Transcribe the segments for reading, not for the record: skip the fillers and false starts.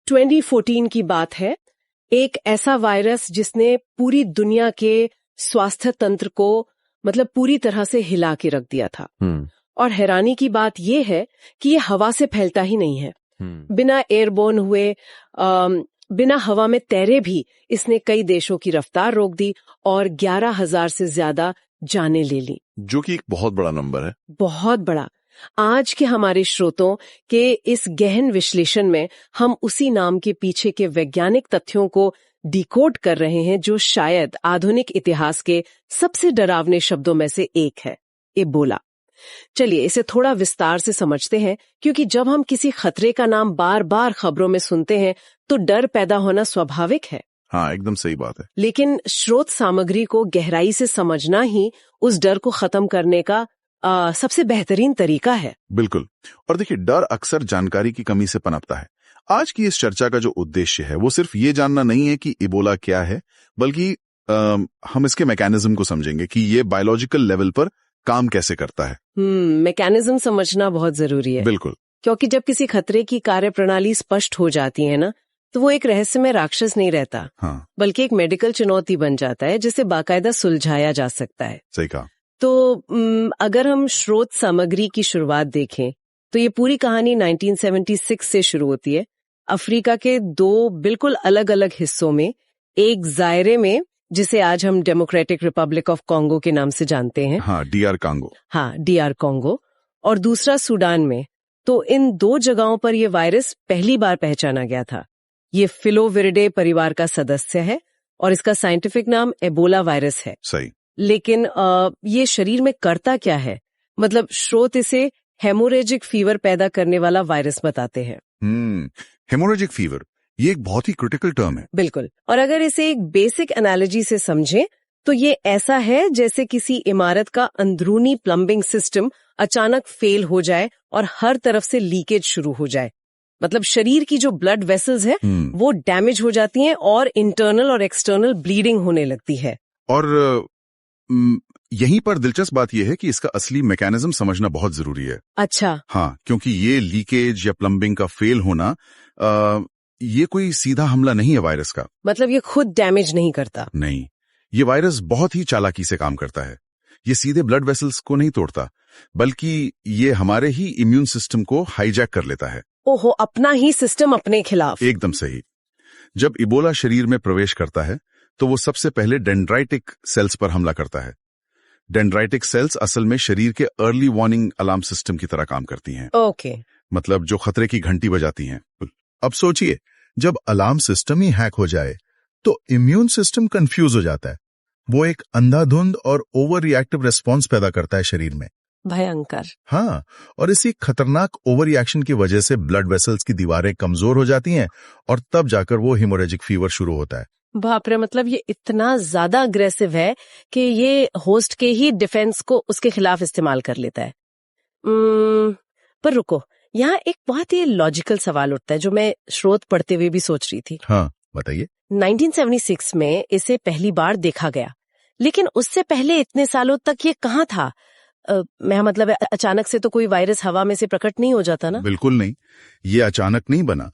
2014 की बात है। एक ऐसा वायरस जिसने पूरी दुनिया के स्वास्थ्य तंत्र को मतलब पूरी तरह से हिला के रख दिया था। और हैरानी की बात यह है कि ये हवा से फैलता ही नहीं है। बिना एयरबोर्न हुए, बिना हवा में तैरे भी इसने कई देशों की रफ्तार रोक दी और 11,000 से ज्यादा जानें ले ली, जो कि एक बहुत बड़ा नंबर है। बहुत बड़ा। आज के हमारे श्रोतों के इस गहन विश्लेषण में हम उसी नाम के पीछे के वैज्ञानिक तथ्यों को डिकोड कर रहे हैं, जो शायद आधुनिक इतिहास के सबसे डरावने शब्दों में से एक है, एबोला। चलिए इसे थोड़ा विस्तार से समझते हैं, क्योंकि जब हम किसी खतरे का नाम बार बार खबरों में सुनते हैं तो डर पैदा होना स्वाभाविक है। हाँ, एकदम सही बात है। लेकिन स्रोत सामग्री को गहराई से समझना ही उस डर को खत्म करने का सबसे बेहतरीन तरीका है। बिल्कुल। और देखिए, डर अक्सर जानकारी की कमी से पनपता है। आज की इस चर्चा का जो उद्देश्य है वो सिर्फ ये जानना नहीं है कि इबोला क्या है, बल्कि हम इसके मैकेनिज्म को समझेंगे कि ये बायोलॉजिकल लेवल पर काम कैसे करता है। मैकेनिज्म समझना बहुत जरूरी है। बिल्कुल। क्योंकि जब किसी खतरे की कार्यप्रणाली स्पष्ट हो जाती है ना, तो वो एक रहस्यमय राक्षस नहीं रहता, हाँ, बल्कि एक मेडिकल चुनौती बन जाता है जिसे बाकायदा सुलझाया जा सकता है। सही कहा। तो अगर हम स्रोत सामग्री की शुरुआत देखें तो ये पूरी कहानी 1976 से शुरू होती है। अफ्रीका के दो बिल्कुल अलग अलग हिस्सों में, एक जायरे में जिसे आज हम डेमोक्रेटिक रिपब्लिक ऑफ कॉन्गो के नाम से जानते हैं, हाँ, डीआर कॉन्गो। हाँ, डीआर कॉन्गो, और दूसरा सूडान में। तो इन दो जगहों पर यह वायरस पहली बार पहचाना गया था। ये फिलोविरिडे परिवार का सदस्य है और इसका साइंटिफिक नाम एबोला वायरस है। सही। लेकिन ये शरीर में करता क्या है? मतलब स्रोत इसे हेमोरेजिक फीवर पैदा करने वाला वायरस बताते हैं। हेमोरेजिक फीवर, ये एक बहुत ही क्रिटिकल टर्म है। बिल्कुल। और अगर इसे एक बेसिक एनालॉजी से समझें तो ये ऐसा है जैसे किसी इमारत का अंदरूनी प्लम्बिंग सिस्टम अचानक फेल हो जाए और हर तरफ से लीकेज शुरू हो जाए। मतलब शरीर की जो ब्लड वेसल्स है वो डैमेज हो जाती हैं और इंटरनल और एक्सटर्नल ब्लीडिंग होने लगती है। और यहीं पर दिलचस्प बात यह है कि इसका असली मैकेनिज्म समझना बहुत जरूरी है। अच्छा। हाँ, क्योंकि ये लीकेज या प्लम्बिंग का फेल होना ये कोई सीधा हमला नहीं है वायरस का। मतलब ये खुद डैमेज नहीं करता? नहीं, ये वायरस बहुत ही चालाकी से काम करता है। ये सीधे ब्लड वेसल्स को नहीं तोड़ता, बल्कि ये हमारे ही इम्यून सिस्टम को हाईजैक कर लेता है। ओहो, अपना ही सिस्टम अपने खिलाफ। एकदम सही। जब इबोला शरीर में प्रवेश करता है तो वो सबसे पहले डेंड्राइटिक सेल्स पर हमला करता है। डेंड्राइटिक सेल्स असल में शरीर के अर्ली वार्निंग अलार्म सिस्टम की तरह काम करती हैं। ओके। मतलब जो खतरे की घंटी बजाती हैं। अब सोचिए, जब अलार्म सिस्टम ही हैक हो जाए तो इम्यून सिस्टम कंफ्यूज हो जाता है। वो एक अंधाधुंध और ओवर रिएक्टिव रिस्पॉन्स पैदा करता है शरीर में। भयंकर। हाँ, और इसी खतरनाक ओवर रिएक्शन की वजह से ब्लड वेसल्स की दीवारें कमजोर हो जाती हैं और तब जाकर वो हेमोरेजिक फीवर शुरू होता है। बाप रे, मतलब ये इतना ज्यादा अग्रेसिव है कि ये होस्ट के ही डिफेंस को उसके खिलाफ इस्तेमाल कर लेता है। पर रुको, यहाँ एक बहुत ही लॉजिकल सवाल उठता है जो मैं स्रोत पढ़ते हुए भी सोच रही थी। हाँ, बताइए। 1976 में इसे पहली बार देखा गया, लेकिन उससे पहले इतने सालों तक ये कहाँ था? मैं मतलब अचानक से तो कोई वायरस हवा में से प्रकट नहीं हो जाता ना? बिल्कुल नहीं, ये अचानक नहीं बना।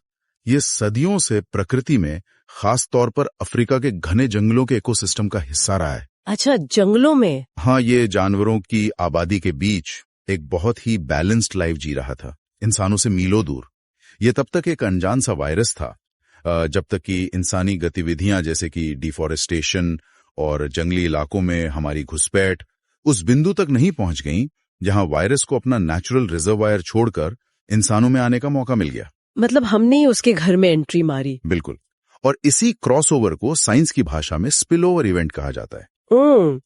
ये सदियों से प्रकृति में, खास तौर पर अफ्रीका के घने जंगलों के इकोसिस्टम का हिस्सा रहा है। अच्छा, जंगलों में? हाँ, ये जानवरों की आबादी के बीच एक बहुत ही बैलेंस्ड लाइफ जी रहा था, इंसानों से मीलों दूर। ये तब तक एक अनजान सा वायरस था, जब तक कि इंसानी गतिविधियां जैसे कि डिफॉरेस्टेशन और जंगली इलाकों में हमारी घुसपैठ उस बिंदु तक नहीं पहुंच गई जहां वायरस को अपना नेचुरल रिजर्वायर छोड़कर इंसानों में आने का मौका मिल गया। मतलब हमने ही उसके घर में एंट्री मारी। बिल्कुल। और इसी क्रॉसओवर को साइंस की भाषा में स्पिलओवर इवेंट कहा जाता है।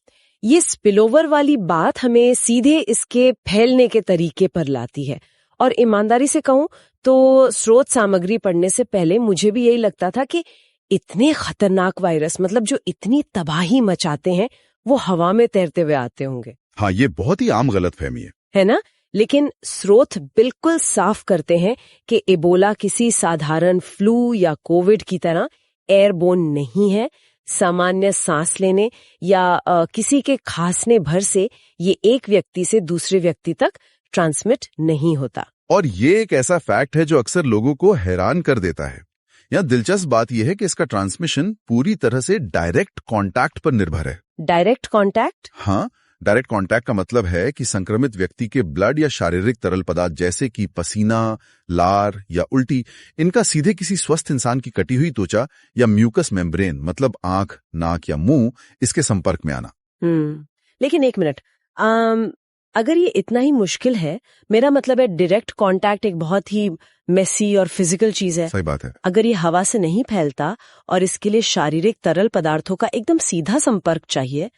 ये स्पिलओवर वाली बात हमें सीधे इसके फैलने के तरीके पर लाती है। और ईमानदारी से कहूं तो स्रोत सामग्री पढ़ने से पहले मुझे भी यही लगता था कि इतने खतरनाक वायरस, मतलब जो इतनी तबाही मचाते हैं, वो हवा में तैरते हुए आते होंगे। हाँ, ये बहुत ही आम गलतफहमी है ना? लेकिन स्रोत बिल्कुल साफ करते हैं कि एबोला किसी साधारण फ्लू या कोविड की तरह एयरबोर्न नहीं है। सामान्य सांस लेने या किसी के खांसने भर से ये एक व्यक्ति से दूसरे व्यक्ति तक ट्रांसमिट नहीं होता। और ये एक ऐसा फैक्ट है जो अक्सर लोगों को हैरान कर देता है। यहाँ दिलचस्प बात यह है कि इसका ट्रांसमिशन पूरी तरह से डायरेक्ट कांटेक्ट पर निर्भर है। Direct contact? हाँ, डायरेक्ट कांटेक्ट का मतलब है कि संक्रमित व्यक्ति के ब्लड या शारीरिक तरल पदार्थ जैसे कि पसीना, लार या उल्टी, इनका सीधे किसी स्वस्थ इंसान की कटी हुई त्वचा या म्यूकस मेम्ब्रेन मतलब आंख, नाक या मुंह, इसके संपर्क में आना। लेकिन एक मिनट, अगर ये इतना ही मुश्किल है, मेरा मतलब है डायरेक्ट कांटेक्ट एक बहुत ही मेसी और फिजिकल चीज है। सही बात है। अगर ये हवा से नहीं फैलता और इसके लिए शारीरिक तरल पदार्थों का एकदम सीधा संपर्क चाहिए,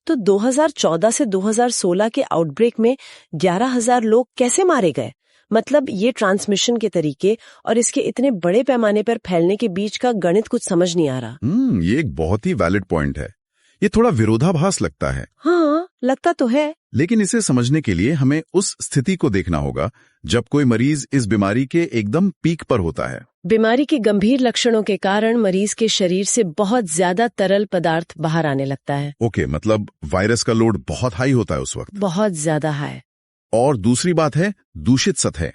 तो 2014 से 2016 के आउटब्रेक में 11,000 लोग कैसे मारे गए? मतलब ये ट्रांसमिशन के तरीके और इसके इतने बड़े पैमाने पर फैलने के बीच का गणित कुछ समझ नहीं आ रहा। ये एक बहुत ही वैलिड पॉइंट है। ये थोड़ा विरोधाभास लगता है। हाँ, लगता तो है। लेकिन इसे समझने के लिए हमें उस स्थिति को देखना होगा जब कोई मरीज इस बीमारी के एकदम पीक पर होता है। बीमारी के गंभीर लक्षणों के कारण मरीज के शरीर से बहुत ज्यादा तरल पदार्थ बाहर आने लगता है। ओके, मतलब वायरस का लोड बहुत हाई होता है उस वक्त। बहुत ज्यादा हाई। और दूसरी बात है दूषित सतह।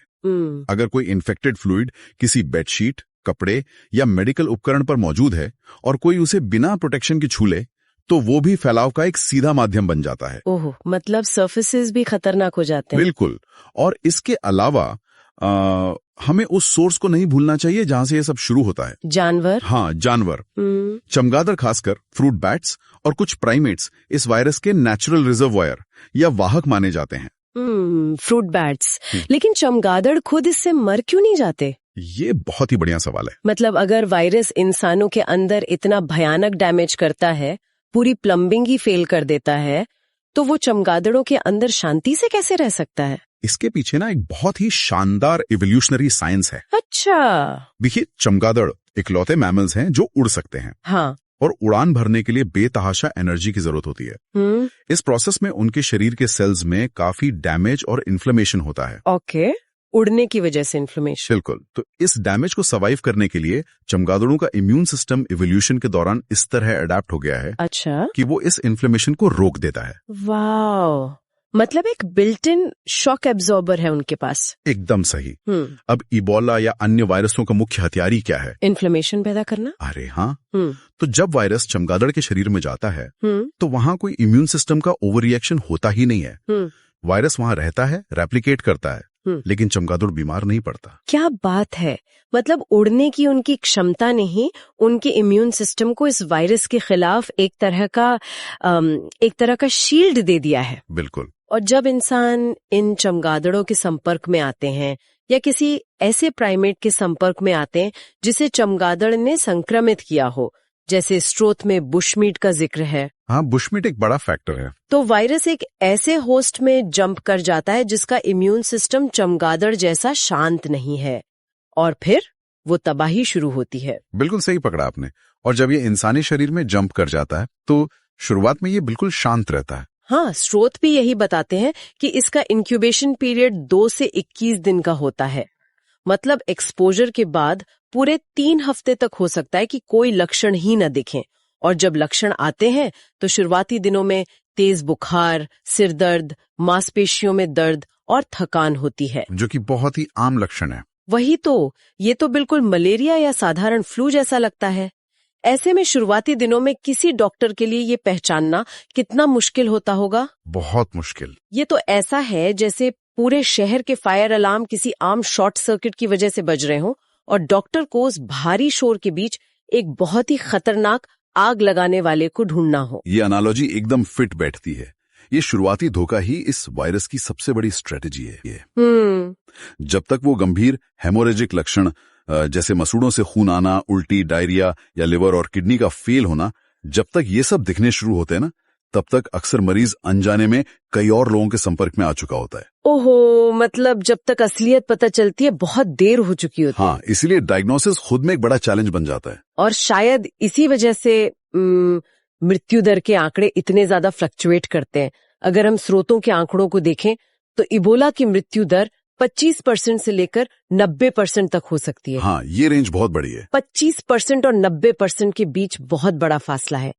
अगर कोई इन्फेक्टेड फ्लूइड किसी बेडशीट, कपड़े या मेडिकल उपकरण पर मौजूद है और कोई उसे बिना प्रोटेक्शन के छू ले, तो वो भी फैलाव का एक सीधा माध्यम बन जाता है। ओह, मतलब सर्फेसेस भी खतरनाक हो जाते हैं। बिल्कुल। और इसके अलावा हमें उस सोर्स को नहीं भूलना चाहिए जहां से ये सब शुरू होता है। जानवर? हाँ, जानवर। चमगादड़, खासकर फ्रूट बैट्स और कुछ प्राइमेट्स इस वायरस के नेचुरल रिजर्वॉयर या वाहक माने जाते हैं। Fruit bats. लेकिन चमगादड़ खुद इससे मर क्यों नहीं जाते? ये बहुत ही बढ़िया सवाल है। मतलब अगर वायरस इंसानों के अंदर इतना भयानक डैमेज करता है, पूरी प्लम्बिंग ही फेल कर देता है, तो वो चमगादड़ों के अंदर शांति से कैसे रह सकता है? इसके पीछे ना एक बहुत ही शानदार इवोल्यूशनरी साइंस है। अच्छा। देखिए, चमगादड़ इकलौते मैमल्स हैं जो उड़ सकते हैं। हाँ। और उड़ान भरने के लिए बेतहाशा एनर्जी की जरूरत होती है। इस प्रोसेस में उनके शरीर के सेल्स में काफी डैमेज और इन्फ्लेमेशन होता है। ओके, उड़ने की वजह से इन्फ्लेमेशन। बिल्कुल। तो इस डैमेज को सर्वाइव करने के लिए चमगादड़ों का इम्यून सिस्टम इवोल्यूशन के दौरान इस तरह अडेप्ट हो गया है। अच्छा। कि वो इस इन्फ्लेमेशन को रोक देता है। वाह, मतलब एक बिल्ट इन शॉक एब्जॉर्बर है उनके पास। एकदम सही। अब इबोला या अन्य वायरसों का मुख्य हथियार ही क्या है? इन्फ्लेमेशन पैदा करना। अरे हाँ। तो जब वायरस चमगादड़ के शरीर में जाता है तो वहां कोई इम्यून सिस्टम का ओवर रिएक्शन होता ही नहीं है। वायरस वहां रहता है, रेप्लिकेट करता है, लेकिन चमगादड़ बीमार नहीं पड़ता। क्या बात है! मतलब उड़ने की उनकी क्षमता ने ही उनके इम्यून सिस्टम को इस वायरस के खिलाफ एक तरह का शील्ड दे दिया है। बिल्कुल। और जब इंसान इन चमगादड़ों के संपर्क में आते हैं या किसी ऐसे प्राइमेट के संपर्क में आते हैं जिसे चमगादड़ ने संक्रमित किया हो, जैसे स्रोत में बुशमीट का जिक्र है। हाँ, बुशमीट एक बड़ा फैक्टर है। तो वायरस एक ऐसे होस्ट में जंप कर जाता है जिसका इम्यून सिस्टम चमगादड़ जैसा शांत नहीं है, और फिर वो तबाही शुरू होती है। बिल्कुल सही पकड़ा आपने। और जब ये इंसानी शरीर में जंप कर जाता है तो शुरुआत में ये बिल्कुल शांत रहता है। हाँ, स्रोत भी यही बताते हैं कि इसका इंक्यूबेशन पीरियड 2 से 21 दिन का होता है। मतलब एक्सपोजर के बाद पूरे 3 हफ्ते तक हो सकता है कि कोई लक्षण ही न दिखें, और जब लक्षण आते हैं तो शुरुआती दिनों में तेज बुखार, सिर दर्द, मांसपेशियों में दर्द और थकान होती है, जो कि बहुत ही आम लक्षण है। वही तो, ये तो बिल्कुल मलेरिया या साधारण फ्लू जैसा लगता है। ऐसे में शुरुआती दिनों में किसी डॉक्टर के लिए ये पहचानना कितना मुश्किल होता होगा? बहुत मुश्किल। ये तो ऐसा है जैसे पूरे शहर के फायर अलार्म किसी आम शॉर्ट सर्किट की वजह से बज रहे हों और डॉक्टर को उस भारी शोर के बीच एक बहुत ही खतरनाक आग लगाने वाले को ढूंढना हो। ये एनालॉजी एकदम फिट बैठती है। ये शुरुआती धोखा ही इस वायरस की सबसे बड़ी स्ट्रेटजी है। जब तक वो गंभीर हेमोरेजिक लक्षण जैसे मसूड़ों से खून आना, उल्टी, डायरिया या लिवर और किडनी का फेल होना, जब तक ये सब दिखने शुरू होते हैं ना, तब तक अक्सर मरीज अनजाने में कई और लोगों के संपर्क में आ चुका होता है। ओहो, मतलब जब तक असलियत पता चलती है बहुत देर हो चुकी होती है। हाँ, इसीलिए डायग्नोसिस खुद में एक बड़ा चैलेंज बन जाता है। और शायद इसी वजह से मृत्यु दर के आंकड़े इतने ज्यादा फ्लक्चुएट करते हैं। अगर हम स्रोतों के आंकड़ों को देखें तो इबोला की मृत्यु दर 25% से लेकर 90% तक हो सकती है। हाँ, ये रेंज बहुत बड़ी है। 25% और 90% के बीच बहुत बड़ा फासला है।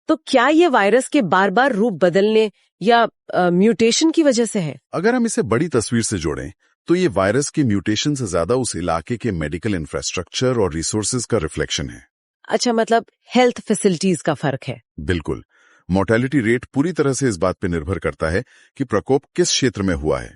तो क्या ये वायरस के बार बार रूप बदलने या म्यूटेशन की वजह से है? अगर हम इसे बड़ी तस्वीर से जोड़ें तो ये वायरस के म्यूटेशन से ज्यादा उस इलाके के मेडिकल इंफ्रास्ट्रक्चर और रिसोर्सेज का रिफ्लेक्शन है। अच्छा, मतलब हेल्थ फैसिलिटीज का फर्क है। बिल्कुल। मोर्टेलिटी रेट पूरी तरह से इस बात पर निर्भर करता है कि प्रकोप किस क्षेत्र में हुआ है।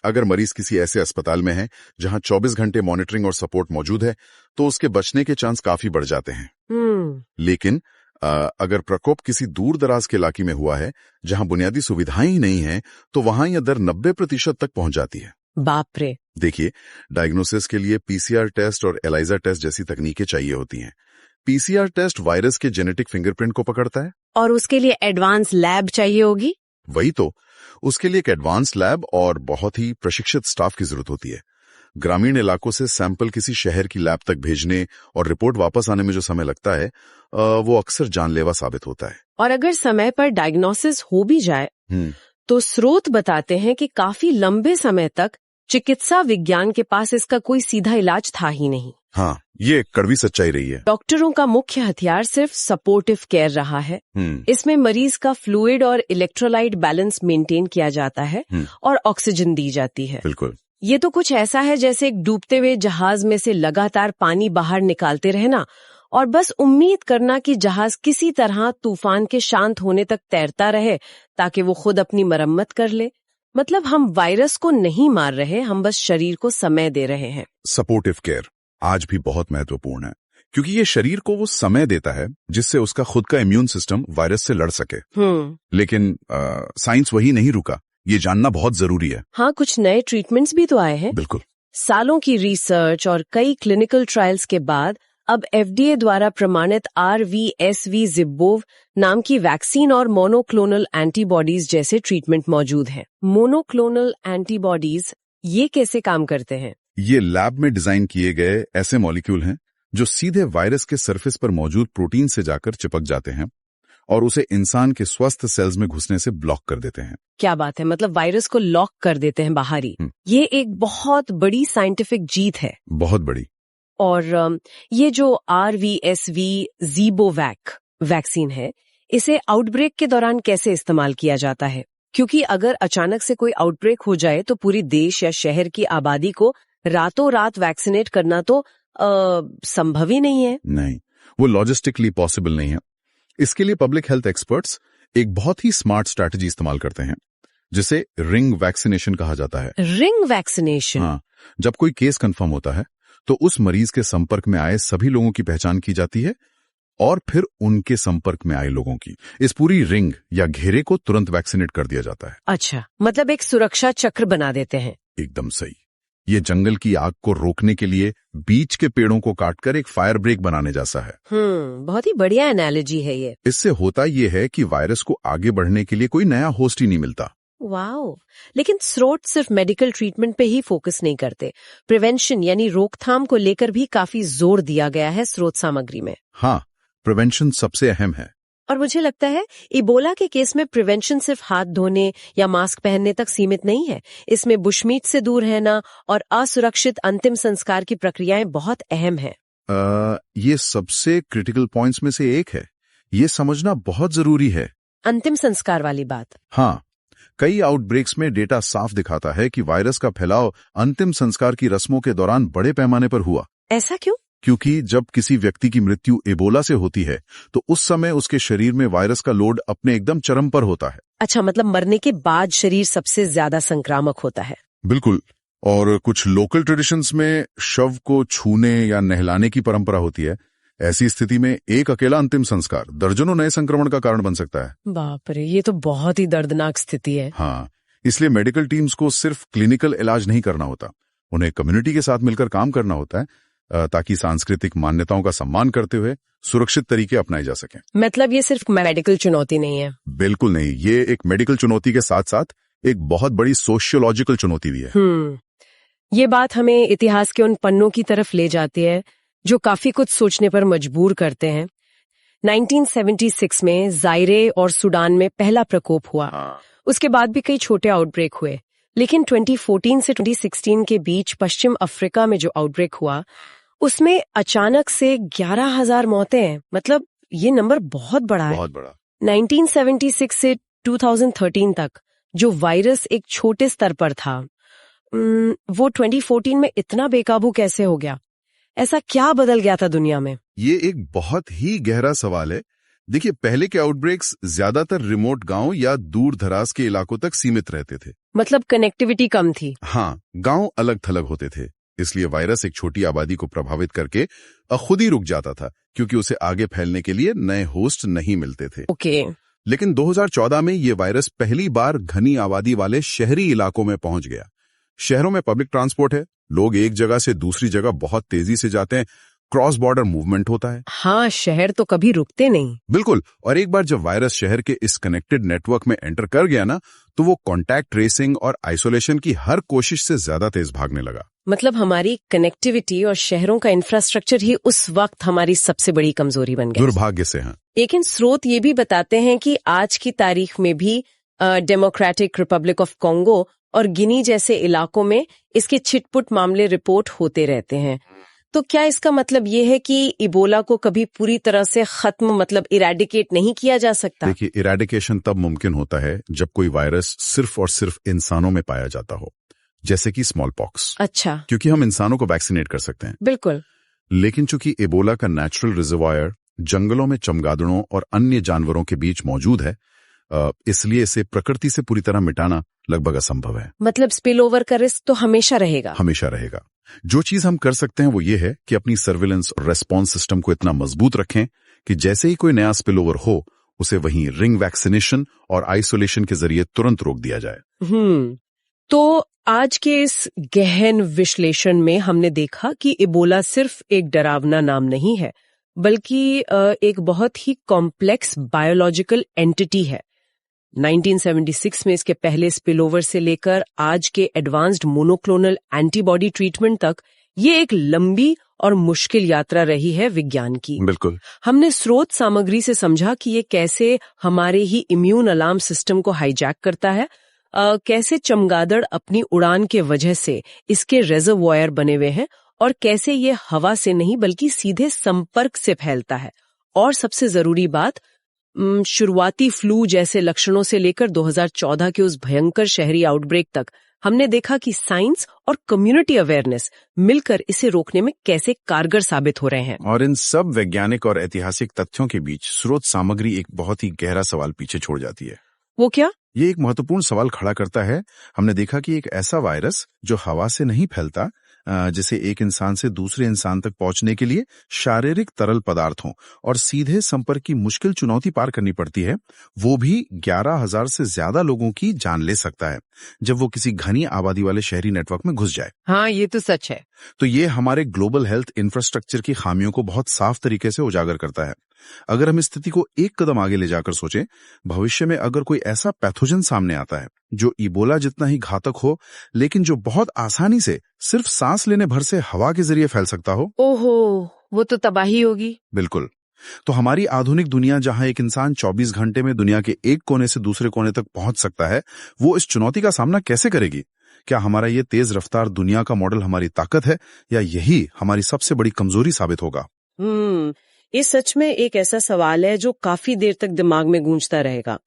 अगर मरीज किसी ऐसे अस्पताल में है जहां 24 घंटे मॉनिटरिंग और सपोर्ट मौजूद है तो उसके बचने के चांस काफी बढ़ जाते हैं। लेकिन अगर प्रकोप किसी दूर दराज के इलाके में हुआ है जहां बुनियादी सुविधाएं ही नहीं है तो वहां यह दर 90% तक पहुंच जाती है। बाप रे। देखिए, डायग्नोसिस के लिए पीसीआर टेस्ट और एलाइजा टेस्ट जैसी तकनीकें चाहिए होती हैं। पीसीआर टेस्ट वायरस के जेनेटिक फिंगरप्रिंट को पकड़ता है और उसके लिए एडवांस लैब चाहिए होगी। वही तो, उसके लिए एक एडवांस लैब और बहुत ही प्रशिक्षित स्टाफ की जरूरत होती है। ग्रामीण इलाकों से सैंपल किसी शहर की लैब तक भेजने और रिपोर्ट वापस आने में जो समय लगता है वो अक्सर जानलेवा साबित होता है। और अगर समय पर डायग्नोसिस हो भी जाए तो स्रोत बताते हैं कि काफी लंबे समय तक चिकित्सा विज्ञान के पास इसका कोई सीधा इलाज था ही नहीं। हाँ, ये कड़वी सच्चाई रही है। डॉक्टरों का मुख्य हथियार सिर्फ सपोर्टिव केयर रहा है। इसमें मरीज का फ्लूइड और इलेक्ट्रोलाइट बैलेंस मेंटेन किया जाता है और ऑक्सीजन दी जाती है। बिल्कुल। ये तो कुछ ऐसा है जैसे एक डूबते हुए जहाज में से लगातार पानी बाहर निकालते रहना और बस उम्मीद करना कि जहाज किसी तरह तूफान के शांत होने तक तैरता रहे ताकि वो खुद अपनी मरम्मत कर ले। मतलब हम वायरस को नहीं मार रहे, हम बस शरीर को समय दे रहे हैं। सपोर्टिव केयर आज भी बहुत महत्वपूर्ण है क्योंकि ये शरीर को वो समय देता है जिससे उसका खुद का इम्यून सिस्टम वायरस से लड़ सके। लेकिन साइंस वही नहीं रुका, ये जानना बहुत जरूरी है। हाँ, कुछ नए ट्रीटमेंट्स भी तो आए हैं। बिल्कुल। सालों की रिसर्च और कई क्लिनिकल ट्रायल्स के बाद अब एफडीए द्वारा प्रमाणित RVSV जिब्बोव नाम की वैक्सीन और मोनोक्लोनल एंटीबॉडीज जैसे ट्रीटमेंट मौजूद हैं। मोनोक्लोनल एंटीबॉडीज ये कैसे काम करते हैं? ये लैब में डिजाइन किए गए ऐसे मॉलिक्यूल हैं जो सीधे वायरस के सरफेस पर मौजूद प्रोटीन से जाकर चिपक जाते हैं और उसे इंसान के स्वस्थ सेल्स में घुसने से ब्लॉक कर देते हैं। क्या बात है, मतलब वायरस को लॉक कर देते हैं बाहरी। ये एक बहुत बड़ी साइंटिफिक जीत है। बहुत बड़ी। और ये जो RVSV ज़ीबोवैक वैक्सीन है, इसे आउटब्रेक के दौरान कैसे इस्तेमाल किया जाता है? क्योंकि अगर अचानक से कोई आउटब्रेक हो जाए तो पूरी देश या शहर की आबादी को रातों रात वैक्सीनेट करना तो संभव ही नहीं है। नहीं, वो लॉजिस्टिकली पॉसिबल नहीं है। इसके लिए पब्लिक हेल्थ एक्सपर्ट्स एक बहुत ही स्मार्ट स्ट्रैटेजी इस्तेमाल करते हैं जिसे रिंग वैक्सीनेशन कहा जाता है। Ring vaccination? हाँ, जब कोई केस कंफर्म होता है तो उस मरीज के संपर्क में आए सभी लोगों की पहचान की जाती है और फिर उनके संपर्क में आए लोगों की इस पूरी रिंग या घेरे को तुरंत वैक्सीनेट कर दिया जाता है। अच्छा, मतलब एक सुरक्षा चक्र बना देते हैं। एकदम सही। ये जंगल की आग को रोकने के लिए बीच के पेड़ों को काटकर एक फायर ब्रेक बनाने जैसा है। बहुत ही बढ़िया एनालॉजी है ये। इससे होता ये है कि वायरस को आगे बढ़ने के लिए कोई नया होस्ट ही नहीं मिलता। वाओ, लेकिन स्रोत सिर्फ मेडिकल ट्रीटमेंट पे ही फोकस नहीं करते। प्रिवेंशन यानी रोकथाम को लेकर भी काफी जोर दिया गया है स्रोत सामग्री में। हाँ, प्रिवेंशन सबसे अहम है। और मुझे लगता है इबोला के केस में प्रिवेंशन सिर्फ हाथ धोने या मास्क पहनने तक सीमित नहीं है। इसमें बुशमीट से दूर रहना और असुरक्षित अंतिम संस्कार की प्रक्रियाएं बहुत अहम है। ये सबसे क्रिटिकल पॉइंट्स में से एक है। ये समझना बहुत जरूरी है। अंतिम संस्कार वाली बात। हाँ, कई आउटब्रेक्स में डेटा साफ दिखाता है कि वायरस का फैलाव अंतिम संस्कार की रस्मों के दौरान बड़े पैमाने पर हुआ। ऐसा क्यों? क्योंकि जब किसी व्यक्ति की मृत्यु इबोला से होती है तो उस समय उसके शरीर में वायरस का लोड अपने एकदम चरम पर होता है। अच्छा, मतलब मरने के बाद शरीर सबसे ज्यादा संक्रामक होता है। बिल्कुल। और कुछ लोकल ट्रेडिशंस में शव को छूने या नहलाने की परंपरा होती है। ऐसी स्थिति में एक अकेला अंतिम संस्कार दर्जनों नए संक्रमण का कारण बन सकता है। बाप रे, ये तो बहुत ही दर्दनाक स्थिति है। हाँ, इसलिए मेडिकल टीम्स को सिर्फ क्लिनिकल इलाज नहीं करना होता, उन्हें कम्युनिटी के साथ मिलकर काम करना होता है ताकि सांस्कृतिक मान्यताओं का सम्मान करते हुए सुरक्षित तरीके अपनाए जा सकें। मतलब ये सिर्फ मेडिकल चुनौती नहीं है। बिल्कुल नहीं, ये एक मेडिकल चुनौती के साथ साथ एक बहुत बड़ी सोशियोलॉजिकल चुनौती भी है। ये बात हमें इतिहास के उन पन्नों की तरफ ले जाती है जो काफी कुछ सोचने पर मजबूर करते हैं। 1976 में जायरे और सूडान में पहला प्रकोप हुआ। उसके बाद भी कई छोटे आउटब्रेक हुए, लेकिन 2014 से 2016 के बीच पश्चिम अफ्रीका में जो आउटब्रेक हुआ उसमें अचानक से 11,000 मौतें हैं। मतलब ये नंबर बहुत बड़ा है। बहुत बड़ा। 1976 से 2013 तक जो वायरस एक छोटे स्तर पर था, वो 2014 में इतना बेकाबू कैसे हो गया? ऐसा क्या बदल गया था दुनिया में? ये एक बहुत ही गहरा सवाल है। देखिए, पहले के आउटब्रेक्स ज्यादातर रिमोट गांव या दूर दराज के इलाकों तक सीमित रहते थे। मतलब कनेक्टिविटी कम थी। हाँ, गांव अलग थलग होते थे, इसलिए वायरस एक छोटी आबादी को प्रभावित करके खुद ही रुक जाता था, क्योंकि उसे आगे फैलने के लिए नए होस्ट नहीं मिलते थे। ओके। लेकिन 2014 में ये वायरस पहली बार घनी आबादी वाले शहरी इलाकों में पहुंच गया। शहरों में पब्लिक ट्रांसपोर्ट है, लोग एक जगह से दूसरी जगह बहुत तेजी से जाते हैं, क्रॉस बॉर्डर मूवमेंट होता है। हाँ, शहर तो कभी रुकते नहीं। बिल्कुल। और एक बार जब वायरस शहर के इस कनेक्टेड नेटवर्क में एंटर कर गया ना, तो वो कॉन्टैक्ट ट्रेसिंग और आइसोलेशन की हर कोशिश से ज्यादा तेज भागने लगा। मतलब हमारी कनेक्टिविटी और शहरों का इंफ्रास्ट्रक्चर ही उस वक्त हमारी सबसे बड़ी कमजोरी बन गया। दुर्भाग्य से। हाँ। लेकिन स्रोत ये भी बताते हैं कि आज की तारीख में भी डेमोक्रेटिक रिपब्लिक ऑफ कॉन्गो और गिनी जैसे इलाकों में इसके छिटपुट मामले रिपोर्ट होते रहते हैं। तो क्या इसका मतलब ये है कि इबोला को कभी पूरी तरह से खत्म, मतलब इरेडिकेट नहीं किया जा सकता? देखिए, इरेडिकेशन तब मुमकिन होता है जब कोई वायरस सिर्फ और सिर्फ इंसानों में पाया जाता हो, जैसे कि स्मॉल पॉक्स। अच्छा। क्योंकि हम इंसानों को वैक्सीनेट कर सकते हैं। बिल्कुल। लेकिन चूंकि इबोला का नेचुरल रिजर्वायर जंगलों में चमगादड़ों और अन्य जानवरों के बीच मौजूद है, इसलिए इसे प्रकृति से पूरी तरह मिटाना लगभग असंभव है। मतलब स्पिल ओवर का रिस्क तो हमेशा रहेगा। हमेशा रहेगा। जो चीज हम कर सकते हैं वो ये है कि अपनी सर्विलेंस और रेस्पॉन्स सिस्टम को इतना मजबूत रखें कि जैसे ही कोई नया स्पिल ओवर हो, उसे वहीं रिंग वैक्सीनेशन और आइसोलेशन के जरिए तुरंत रोक दिया जाए। तो आज के इस गहन विश्लेषण में हमने देखा कि इबोला सिर्फ एक डरावना नाम नहीं है, बल्कि एक बहुत ही कॉम्प्लेक्स बायोलॉजिकल एंटिटी है। 1976 में इसके पहले स्पिलओवर से लेकर आज के एडवांस्ड मोनोक्लोनल एंटीबॉडी ट्रीटमेंट तक ये एक लंबी और मुश्किल यात्रा रही है विज्ञान की। बिल्कुल। हमने स्रोत सामग्री से समझा कि ये कैसे हमारे ही इम्यून अलार्म सिस्टम को हाईजैक करता है, कैसे चमगादड़ अपनी उड़ान के वजह से इसके रेजर्वॉयर बने हुए हैं, और कैसे ये हवा से नहीं बल्कि सीधे संपर्क से फैलता है। और सबसे जरूरी बात, शुरुआती फ्लू जैसे लक्षणों से लेकर 2014 के उस भयंकर शहरी आउटब्रेक तक हमने देखा कि साइंस और कम्युनिटी अवेयरनेस मिलकर इसे रोकने में कैसे कारगर साबित हो रहे हैं। और इन सब वैज्ञानिक और ऐतिहासिक तथ्यों के बीच स्रोत सामग्री एक बहुत ही गहरा सवाल पीछे छोड़ जाती है। वो क्या? ये एक महत्वपूर्ण सवाल खड़ा करता है। हमने देखा कि एक ऐसा वायरस जो हवा से नहीं फैलता, जिसे एक इंसान से दूसरे इंसान तक पहुंचने के लिए शारीरिक तरल पदार्थों और सीधे संपर्क की मुश्किल चुनौती पार करनी पड़ती है, वो भी 11,000 से ज्यादा लोगों की जान ले सकता है जब वो किसी घनी आबादी वाले शहरी नेटवर्क में घुस जाए। हाँ, ये तो सच है। तो ये हमारे ग्लोबल हेल्थ इंफ्रास्ट्रक्चर की खामियों को बहुत साफ तरीके से उजागर करता है। अगर हम इस स्थिति को एक कदम आगे ले जाकर सोचें, भविष्य में अगर कोई ऐसा पैथोजन सामने आता है जो इबोला जितना ही घातक हो, लेकिन जो बहुत आसानी से सिर्फ सांस लेने भर से हवा के जरिए फैल सकता हो, ओहो, वो तो तबाही होगी। बिल्कुल। तो हमारी आधुनिक दुनिया, जहां एक इंसान 24 घंटे में दुनिया के एक कोने से दूसरे कोने तक पहुंच सकता है, वो इस चुनौती का सामना कैसे करेगी? क्या हमारा ये तेज रफ्तार दुनिया का मॉडल हमारी ताकत है, या यही हमारी सबसे बड़ी कमजोरी साबित होगा? ये सच में एक ऐसा सवाल है जो काफी देर तक दिमाग में गूंजता रहेगा।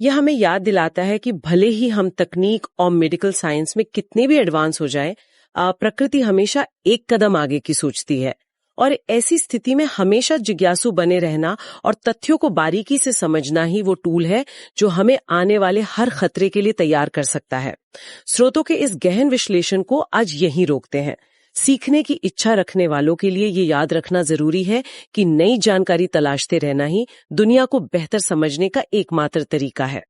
यह हमें याद दिलाता है कि भले ही हम तकनीक और मेडिकल साइंस में कितने भी एडवांस हो जाए, प्रकृति हमेशा एक कदम आगे की सोचती है। और ऐसी स्थिति में हमेशा जिज्ञासु बने रहना और तथ्यों को बारीकी से समझना ही वो टूल है जो हमें आने वाले हर खतरे के लिए तैयार कर सकता है। स्रोतों के इस गहन विश्लेषण को आज यहीं रोकते हैं। सीखने की इच्छा रखने वालों के लिए ये याद रखना जरूरी है कि नई जानकारी तलाशते रहना ही दुनिया को बेहतर समझने का एकमात्र तरीका है।